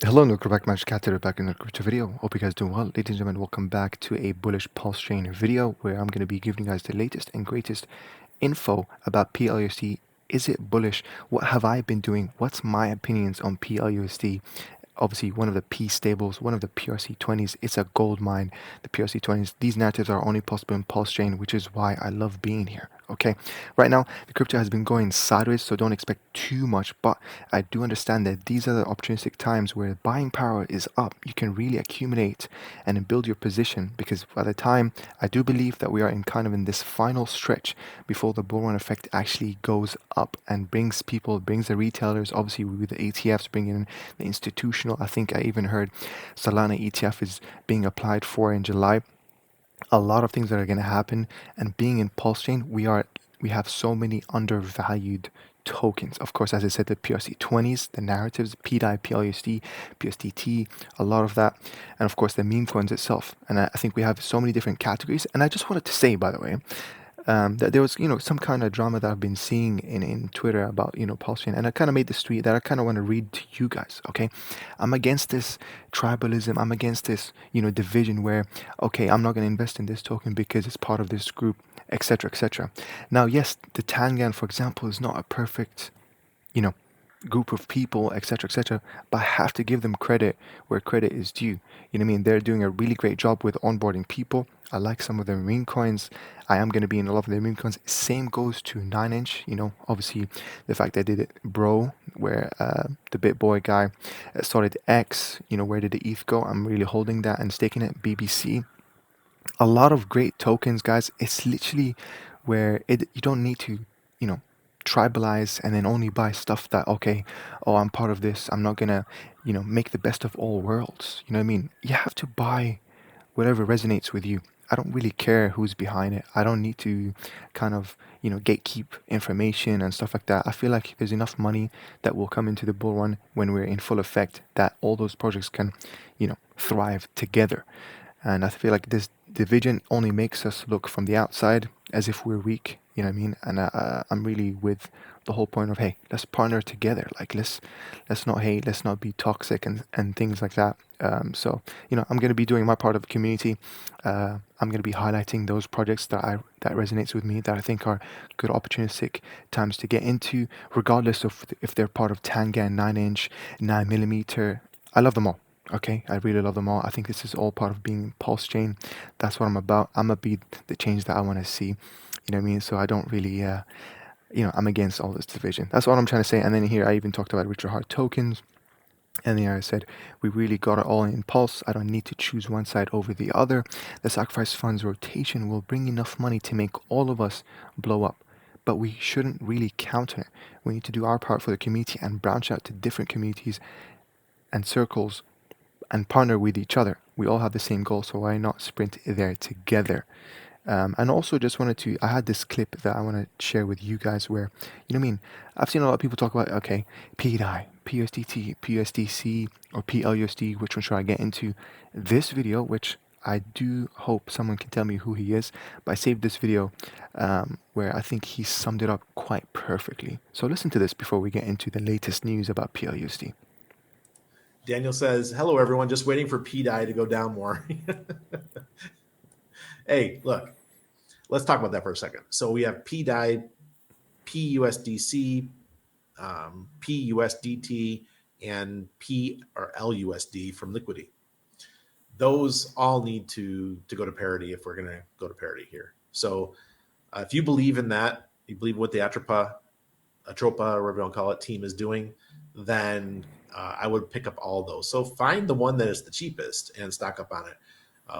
Hello and welcome back, Magic Cat back in the crypto video. Hope you guys doing well. Ladies and gentlemen, welcome back to a bullish Pulsechain video where I'm going to be giving you guys the latest and greatest info about pLUSD. Is it bullish? What have I been doing? What's my opinions on pLUSD? Obviously, one of the P stables, one of the PRC20s. It's a gold mine, the PRC20s. These narratives are only possible in Pulsechain, which is why I love being here. Okay, right now the crypto has been going sideways, so don't expect too much, but I do understand that these are the opportunistic times where buying power is up. You can really accumulate and build your position, because by the time, I do believe that we are in this final stretch before the bull run effect actually goes up and brings people, brings the retailers, obviously with the ETFs, bringing in the institutional. I think I even heard Solana ETF is being applied for in July. A lot of things that are going to happen, and being in Pulsechain, we have so many undervalued tokens. Of course, as I said, the PRC20s, the narratives, PDAI, PLUSD, PSDT, a lot of that, and of course the meme coins itself. And I think we have so many different categories. And I just wanted to say, by the way, that there was, some kind of drama that I've been seeing in Twitter about, Pulsechain, and I kind of made this tweet that I kind of want to read to you guys. Okay, I'm against this tribalism. I'm against this, division where, okay, I'm not going to invest in this token because it's part of this group, etc., etc. Now, yes, the Tangan, for example, is not a perfect, you know, group of people, etc., etc. But I have to give them credit where credit is due. You know what I mean? They're doing a really great job with onboarding people. I like some of their meme coins. I am going to be in a lot of their meme coins. Same goes to 9inch. Obviously, the fact that I did it, bro, where the BitBoy guy started X. Where did the ETH go? I'm really holding that and staking it. BBC. A lot of great tokens, guys. It's literally where you don't need to, you know, tribalize and then only buy stuff that, okay, oh, I'm part of this. I'm not gonna, make the best of all worlds. You know what I mean? You have to buy whatever resonates with you. I don't really care who's behind it. I don't need to kind of, gatekeep information and stuff like that. I feel like there's enough money that will come into the bull run when we're in full effect that all those projects can, thrive together. And I feel like this division only makes us look from the outside as if we're weak. You know what I mean? And I'm really with the whole point of, hey, let's partner together. Like let's not hate, let's not be toxic and things like that. So I'm going to be doing my part of the community. I'm going to be highlighting those projects that resonates with me, that I think are good opportunistic times to get into, regardless of if they're part of Tangan, 9inch, 9mm. I love them all. Okay, I really love them all. I think this is all part of being Pulsechain. That's what I'm about. I'm gonna be the change that I want to see. You know what I mean? So I don't really, I'm against all this division. That's what I'm trying to say. And then here I even talked about Richard Hart tokens. And then I said, we really got it all in Pulse. I don't need to choose one side over the other. The sacrifice funds rotation will bring enough money to make all of us blow up. But we shouldn't really count on it. We need to do our part for the community and branch out to different communities and circles and partner with each other. We all have the same goal, so why not sprint there together? And also just wanted to, I had this clip that I want to share with you guys where, you know what I mean? I've seen a lot of people talk about, okay, PDAI, PUSDT, PUSDC, or pLUSD, which one should I get into? This video, which I do hope someone can tell me who he is, but I saved this video where I think he summed it up quite perfectly. So listen to this before we get into the latest news about pLUSD. Daniel says, hello, everyone. Just waiting for PDAI to go down more. Hey, look, let's talk about that for a second. So we have PDAI, PUSDC, PUSDT, and pLUSD from Liquidity. Those all need to go to parity if we're going to go to parity here. So if you believe in that, you believe what the ATROPA, or whatever you want to call it, team is doing, then I would pick up all those. So find the one that is the cheapest and stock up on it.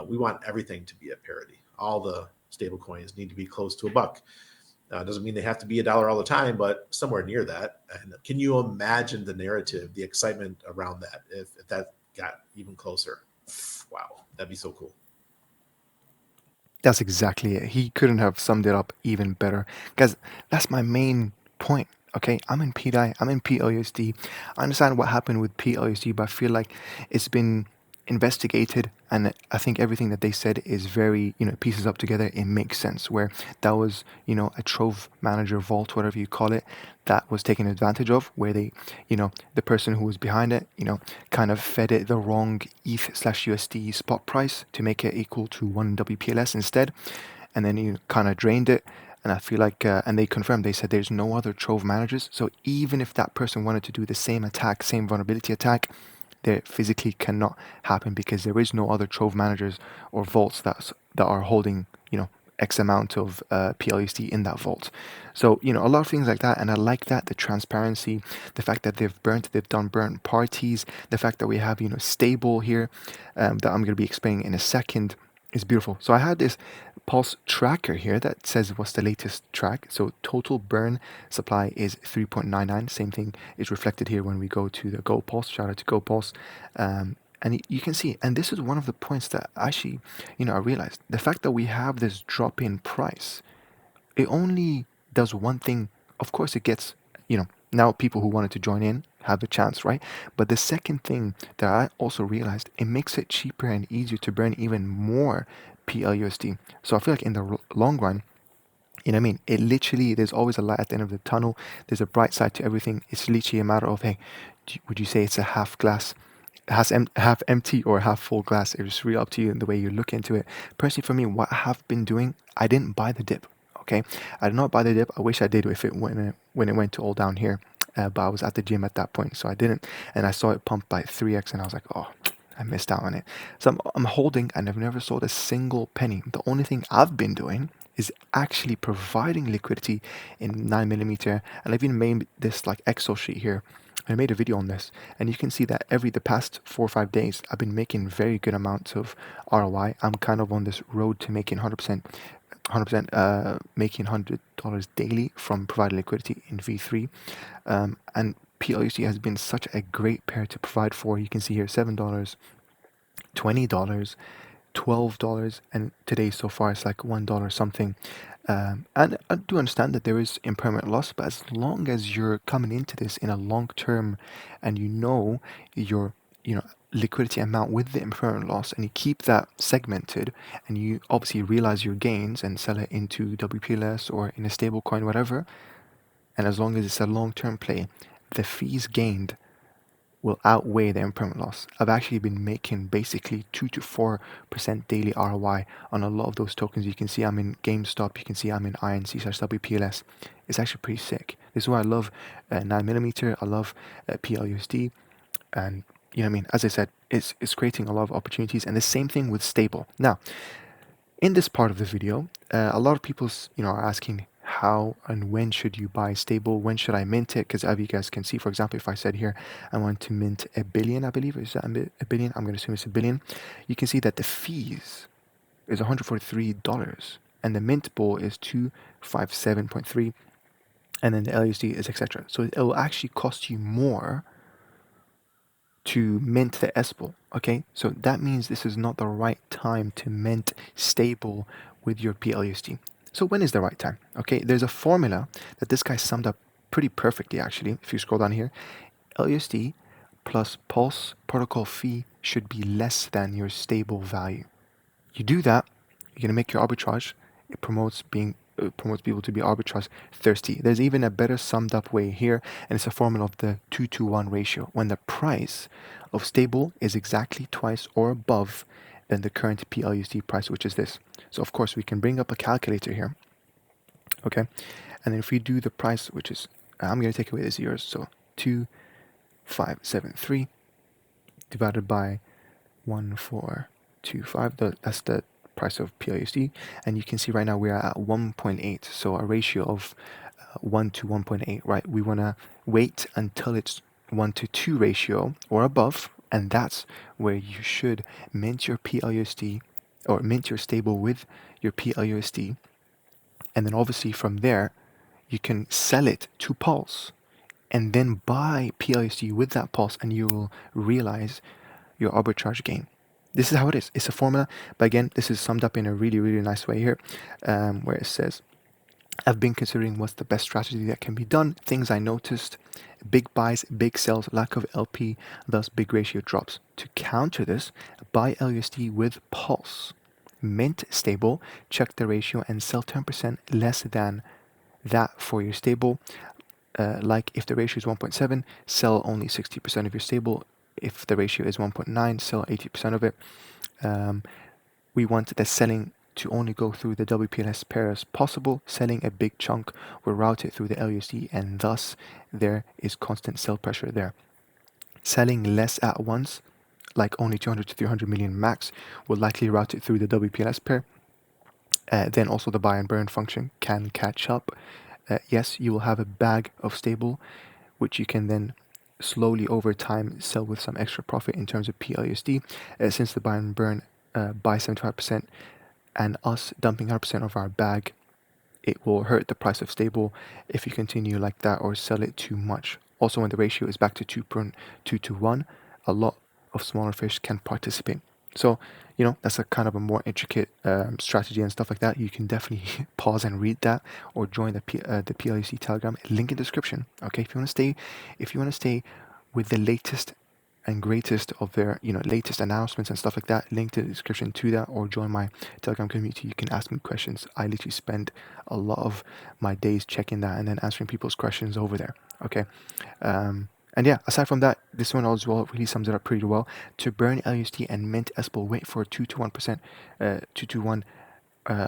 We want everything to be at parity. All the stable coins need to be close to $1. Doesn't mean they have to be $1 all the time, but somewhere near that. And can you imagine the narrative, the excitement around that if that got even closer? Wow, that'd be so cool. That's exactly it. He couldn't have summed it up even better. Guys, that's my main point. Okay, I'm in PDAI, I'm in pLUSD. I understand what happened with pLUSD, but I feel like it's been investigated, and I think everything that they said is very, pieces up together. It makes sense where that was, a Trove manager vault, whatever you call it, that was taken advantage of, where they, the person who was behind it, kind of fed it the wrong ETH/USD spot price to make it equal to one WPLS instead, and then you kind of drained it. And I feel like, and they confirmed, they said there's no other Trove managers. So even if that person wanted to do the same attack, same vulnerability attack, they physically cannot happen because there is no other Trove managers or vaults that are holding, X amount of pLUSD in that vault. So, a lot of things like that. And I like that, the transparency, the fact that they've done burnt parties, the fact that we have, stable here, that I'm going to be explaining in a second, is beautiful. So I had this pulse tracker here that says what's the latest track. So total burn supply is 3.99. Same thing is reflected here when we go to the Go Pulse. Shout out to Go Pulse. And you can see, and this is one of the points that actually, I realized, the fact that we have this drop in price, it only does one thing. Of course, it gets, now people who wanted to join in have a chance, right? But the second thing that I also realized, it makes it cheaper and easier to burn even more pLUSD. So I feel like in the long run, it literally, there's always a light at the end of the tunnel. There's a bright side to everything. It's literally a matter of, hey, would you say it's a half glass, half empty or half full glass? It's really up to you and the way you look into it. Personally, for me, what I have been doing, I didn't buy the dip. Okay, I did not buy the dip. I wish I did if it when it went to all down here, but I was at the gym at that point, so I didn't. And I saw it pump by 3x, and I was like, oh, I missed out on it. So I'm holding, and I've never sold a single penny. The only thing I've been doing is actually providing liquidity in 9mm, and I've even made this like Excel sheet here. I made a video on this, and you can see that the past 4 or 5 days, I've been making very good amounts of ROI. I'm kind of on this road to making 100%, making $100 daily from provided liquidity in V3. And pLUSD has been such a great pair to provide for. You can see here $7, $20, $12, and today so far it's like $1 something. And I do understand that there is impermanent loss, but as long as you're coming into this in a long term and your liquidity amount with the impermanent loss, and you keep that segmented, and you obviously realize your gains and sell it into WPLS or in a stable coin, whatever, and as long as it's a long term play, the fees gained will outweigh the impermanent loss. I've actually been making basically 2 to 4% daily ROI on a lot of those tokens. You can see I'm in GameStop, you can see I'm in INC/WPLS. It's actually pretty sick. This is why I love 9mm, I love pLUSD, and as I said, it's creating a lot of opportunities, and the same thing with stable. Now, in this part of the video, a lot of people are asking, how and when should you buy stable? When should I mint it? Because as you guys can see, for example, if I said here I want to mint a billion, I believe, is that a billion? I'm going to assume it's a billion. You can see that the fees is $143, and the mint ball is 257.3, and then the LUSD is etc. So it will actually cost you more to mint the S-ball. Okay, so that means this is not the right time to mint stable with your pLUSD. So when is the right time? Okay, there's a formula that this guy summed up pretty perfectly, actually. If you scroll down here, LUSD plus Pulse protocol fee should be less than your stable value. You do that, you're going to make your arbitrage. It promotes people to be arbitrage thirsty. There's even a better summed up way here, and it's a formula of the 2-to-1 ratio. When the price of stable is exactly twice or above than the current pLUSD price, which is this. So of course we can bring up a calculator here, okay? And then if we do the price, which is, I'm going to take away the zeros, so 2573 divided by 1425, that's the price of pLUSD, and you can see right now we are at 1.8, so a ratio of 1 to 1.8, right? We want to wait until it's 1 to 2 ratio or above, and that's where you should mint your pLUSD or mint your stable with your pLUSD, and then obviously from there you can sell it to Pulse and then buy pLUSD with that Pulse, and you will realize your arbitrage gain. This is how it is. It's a formula, but again, this is summed up in a really, really nice way here, where it says I've been considering what's the best strategy that can be done. Things I noticed: big buys, big sells, lack of LP, thus big ratio drops. To counter this, buy LUSD with Pulse. Mint stable, check the ratio and sell 10% less than that for your stable. Like if the ratio is 1.7, sell only 60% of your stable. If the ratio is 1.9, sell 80% of it. We want the selling to only go through the WPLS pair as possible. Selling a big chunk will route it through the LUSD, and thus there is constant sell pressure there. Selling less at once, like only 200 to 300 million max, will likely route it through the WPLS pair. Then also the buy and burn function can catch up. Yes, you will have a bag of stable, which you can then slowly over time sell with some extra profit in terms of pLUSD. Since the buy and burn buy 75% and us dumping 100% of our bag, it will hurt the price of stable if you continue like that or sell it too much. Also, when the ratio is back to 2.2 to 1, a lot of smaller fish can participate. So, that's a kind of a more intricate strategy and stuff like that. You can definitely pause and read that, or join the pLUC Telegram. Link in the description. Okay, if you want to stay with the latest and greatest of their latest announcements and stuff like that, link to the description to that, or join my Telegram community. You can ask me questions. I literally spend a lot of my days checking that and then answering people's questions over there. Okay. And yeah, aside from that, this one as well really sums it up pretty well. To burn LUSD and mint SPL, wait for a 2 to 1%, 2 to 1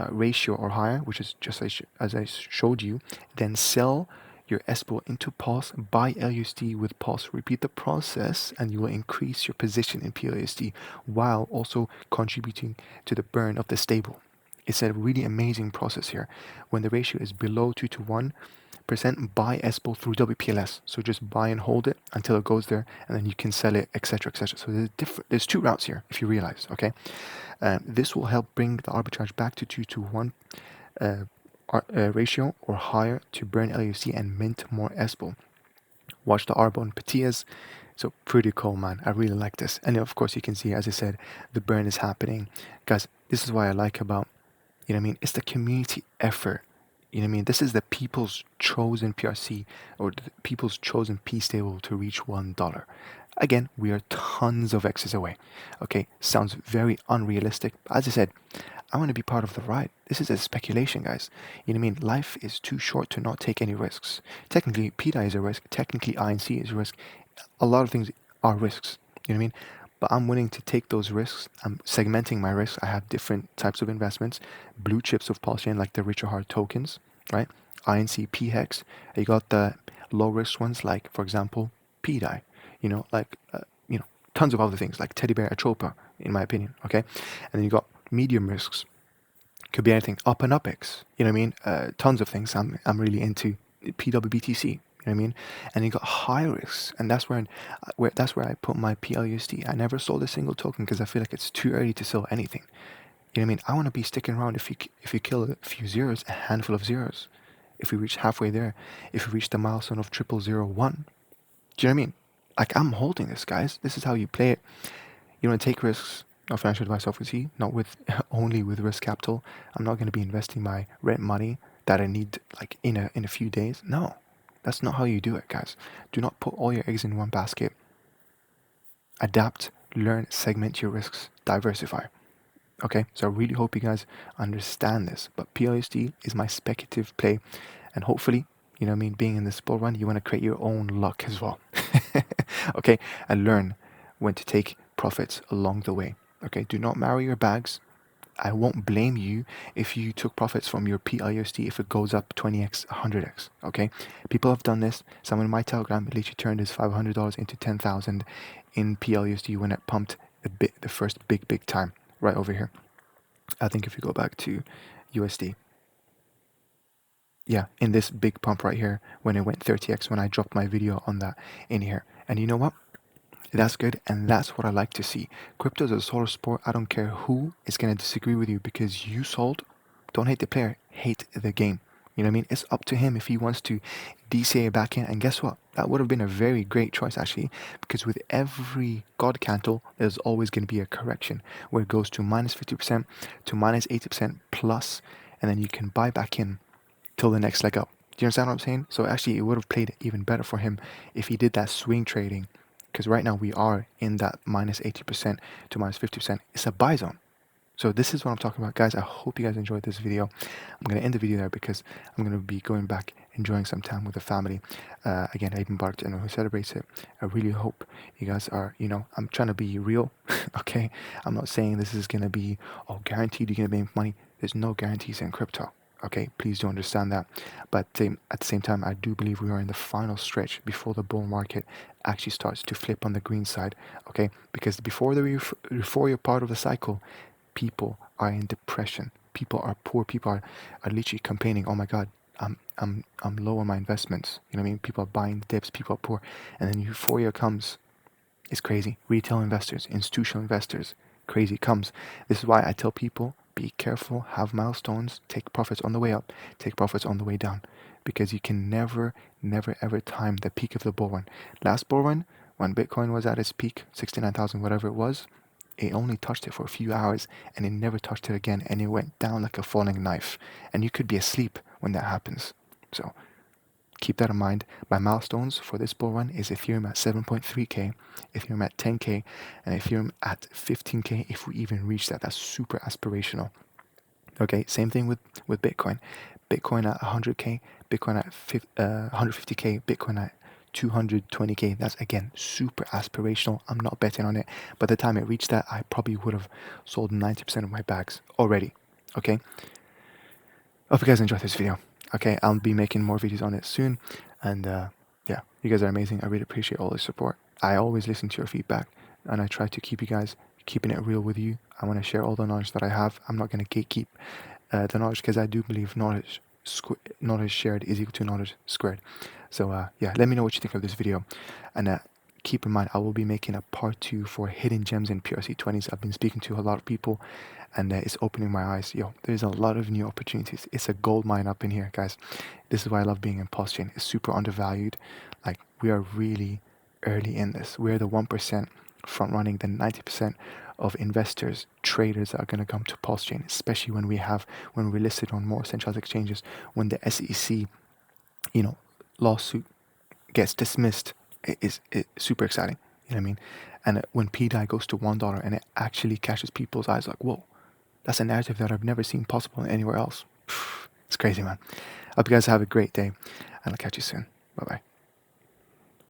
ratio or higher, which is just as I showed you. Then sell your SPL into Pulse, buy LUSD with Pulse. Repeat the process and you will increase your position in pLUSD while also contributing to the burn of the stable. It's a really amazing process here. When the ratio is below 2 to 1%, buy SPL through WPLS. So just buy and hold it until it goes there, and then you can sell it, etc., etc. So there's two routes here, if you realize. Okay, this will help bring the arbitrage back to 2 to 1 ratio or higher to burn LUC and mint more SPL. Watch the Arbonne Petias. So pretty cool, man. I really like this. And of course, you can see, as I said, the burn is happening. Guys, this is why I like about, it's the community effort. This is the people's chosen PRC, or the people's chosen P stable to reach $1. Again, we are tons of X's away. Okay, sounds very unrealistic. As I said, I want to be part of the ride. This is a speculation, guys. Life is too short to not take any risks. Technically, PDAI is a risk. Technically, INC is a risk. A lot of things are risks. But I'm willing to take those risks. I'm segmenting my risks. I have different types of investments. Blue chips of Pulsechain, like the rich or hard tokens, right? INC, PHEX. You got the low risk ones, like, for example, PDAI. Tons of other things, like Teddy Bear, ATROPA, in my opinion, okay? And then you got medium risks. Could be anything. Up and UpX, tons of things I'm really into. PWBTC, and you got high risks, and that's where I put my pLUSD. I never sold a single token because I feel like it's too early to sell anything. I want to be sticking around. If you kill a few zeros, a handful of zeros, if we reach halfway there, if we reach the milestone of 0001, do you know what I mean? Like, I'm holding this, guys. This is how you play it. You want to take risks. No financial advice, obviously, not with only with risk capital. I'm not going to be investing my rent money that I need like in a few days. No, that's not how you do it, guys. Do not put all your eggs in one basket. Adapt, learn, segment your risks, diversify. Okay, so I really hope you guys understand this. But pLUSD is my speculative play, and hopefully, being in this bull run, you want to create your own luck as well. Okay, and learn when to take profits along the way. Okay, do not marry your bags. I won't blame you if you took profits from your pLUSD if it goes up 20x, 100x. Okay, people have done this. Someone in my Telegram literally turned his $500 into 10,000 in pLUSD when it pumped the first big time right over here. I think if you go back to USD, yeah, in this big pump right here when it went 30x when I dropped my video on that in here. And you know what? That's good, and that's what I like to see. Crypto is a solo sport. I don't care who is going to disagree with you because you sold. Don't hate the player, hate the game. You know what I mean? It's up to him if he wants to DCA back in. And guess what? That would have been a very great choice, actually, because with every God candle, there's always going to be a correction where it goes to minus 50% to minus 80% plus, and then you can buy back in till the next leg up. Do you understand what I'm saying? So actually, it would have played even better for him if he did that swing trading, because right now we are in that minus 80% to minus 50%. It's a buy zone. So this is what I'm talking about, guys. I hope you guys enjoyed this video. I'm going to end the video there because I'm going to be going back, enjoying some time with the family. Again, Eid Mubarak to anyone who celebrates it. I really hope you guys are, I'm trying to be real, okay? I'm not saying this is going to be, oh, guaranteed you're going to make money. There's no guarantees in crypto, okay? Please do understand that. But at the same time, I do believe we are in the final stretch before the bull market actually starts to flip on the green side, okay? Because before you're part of the cycle, people are in depression. People are poor. People are literally complaining, oh my God, I'm low on my investments. You know what I mean? People are buying dips, people are poor. And then euphoria comes. It's crazy. Retail investors, institutional investors, crazy comes. This is why I tell people, be careful, have milestones, take profits on the way up, take profits on the way down. Because you can never, never, ever time the peak of the bull run. Last bull run, when Bitcoin was at its peak, 69,000, whatever it was, it only touched it for a few hours and it never touched it again, and it went down like a falling knife. And you could be asleep when that happens. So keep that in mind. My milestones for this bull run is Ethereum at 7.3k, Ethereum at 10k, and Ethereum at 15k. If we even reach that, that's super aspirational. Okay, same thing with Bitcoin. Bitcoin at 100k, Bitcoin at 150k, Bitcoin at 220k. That's again super aspirational. I'm not betting on it. By the time it reached that, I probably would have sold 90% of my bags already. Okay. Hope you guys enjoyed this video. Okay, I'll be making more videos on it soon. And yeah, you guys are amazing. I really appreciate all the support. I always listen to your feedback, and I try to keep you guys keeping it real with you. I want to share all the knowledge that I have. I'm not going to gatekeep the knowledge, because I do believe knowledge shared is equal to knowledge squared. So yeah, let me know what you think of this video, and keep in mind I will be making a part 2 for hidden gems in PRC20s. I've been speaking to a lot of people, and it's opening my eyes. There's a lot of new opportunities. It's a gold mine up in here, guys. This is why I love being in Pulsechain. It's super undervalued. Like, we are really early in this. We're the 1% front running the 90% of investors, traders that are going to come to Pulsechain, especially when we're listed on more centralized exchanges, when the SEC, lawsuit gets dismissed. It's super exciting. You know what I mean? And when PDAI goes to $1 and it actually catches people's eyes, like, whoa, that's a narrative that I've never seen possible anywhere else. It's crazy, man. I hope you guys have a great day, and I'll catch you soon. Bye-bye.